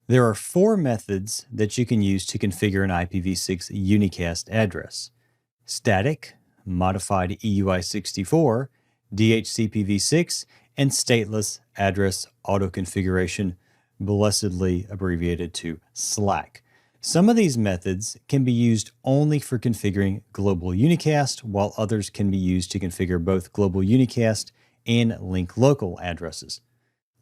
There are four methods that you can use to configure an IPv6 unicast address: static, modified EUI64, DHCPv6, and stateless address auto-configuration, blessedly abbreviated to SLAC. Some of these methods can be used only for configuring global unicast, while others can be used to configure both global unicast and link local addresses.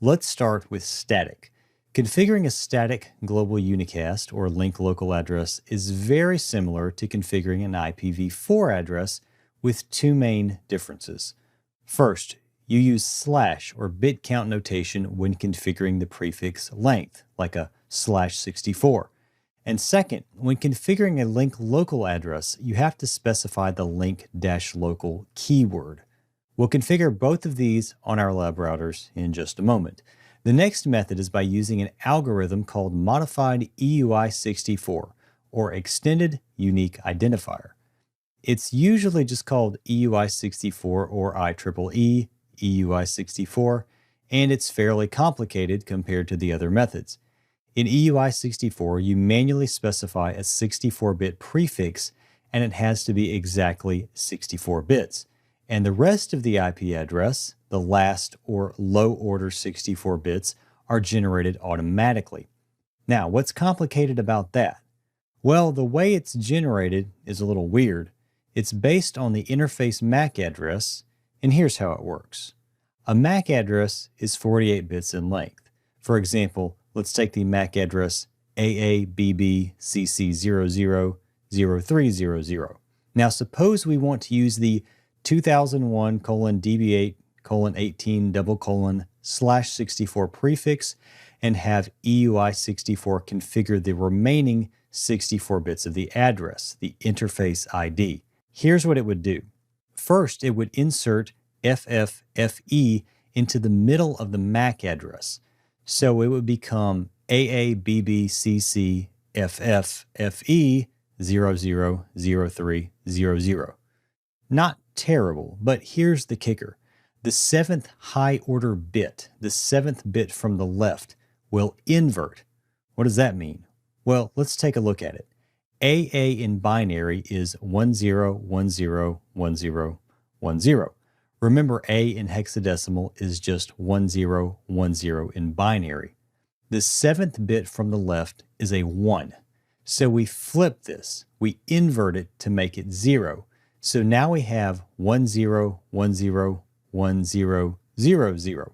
Let's start with static. Configuring a static global unicast or link local address is very similar to configuring an IPv4 address with two main differences. First, you use slash or bit count notation when configuring the prefix length, like a /64. And second, when configuring a link local address, you have to specify the link-local keyword. We'll configure both of these on our lab routers in just a moment. The next method is by using an algorithm called modified EUI64, or Extended Unique Identifier. It's usually just called EUI64 or IEEE EUI64, and it's fairly complicated compared to the other methods. In EUI64, you manually specify a 64-bit prefix, and it has to be exactly 64 bits. And the rest of the IP address, the last or low-order 64 bits, are generated automatically. Now, what's complicated about that? Well, the way it's generated is a little weird. It's based on the interface MAC address, and here's how it works. A MAC address is 48 bits in length. For example, let's take the MAC address AABBCC000300. Now, suppose we want to use the 2001:DB8:18:/64 prefix and have EUI64 configure the remaining 64 bits of the address, the interface ID. Here's what it would do. First, it would insert FFFE into the middle of the MAC address. So it would become AABBCCFFFE000300. Not terrible, but here's the kicker. The seventh high-order bit, the seventh bit from the left, will invert. What does that mean? Well, let's take a look at it. AA in binary is 10101010. Remember, A in hexadecimal is just 1010 in binary. The seventh bit from the left is a 1. So we flip this. We invert it to make it 0. So now we have 10101000.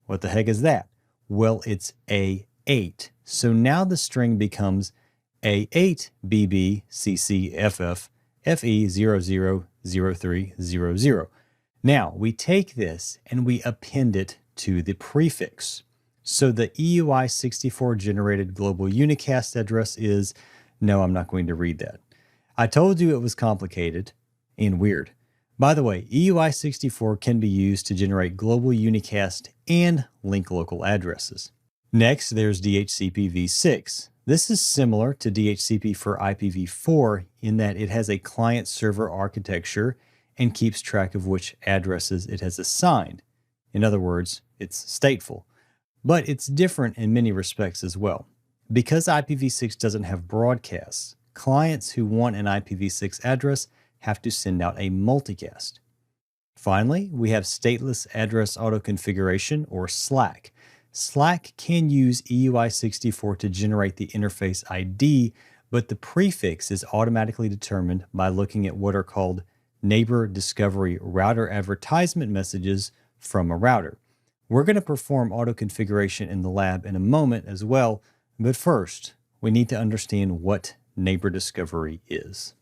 What the heck is that? Well, it's A8. So now the string becomes A8BBCCFFFE000300. Now we take this and we append it to the prefix. So the EUI64 generated global unicast address is, no, I'm not going to read that. I told you it was complicated and weird. By the way, EUI64 can be used to generate global unicast and link local addresses. Next, there's DHCPv6. This is similar to DHCP for IPv4 in that it has a client-server architecture and keeps track of which addresses it has assigned. In other words, it's stateful. But it's different in many respects as well. Because IPv6 doesn't have broadcasts, clients who want an IPv6 address have to send out a multicast. Finally, we have stateless address auto-configuration, or SLAC. SLAC can use EUI64 to generate the interface ID, but the prefix is automatically determined by looking at what are called neighbor discovery router advertisement messages from a router. We're going to perform auto-configuration in the lab in a moment as well, but first, we need to understand what neighbor discovery is.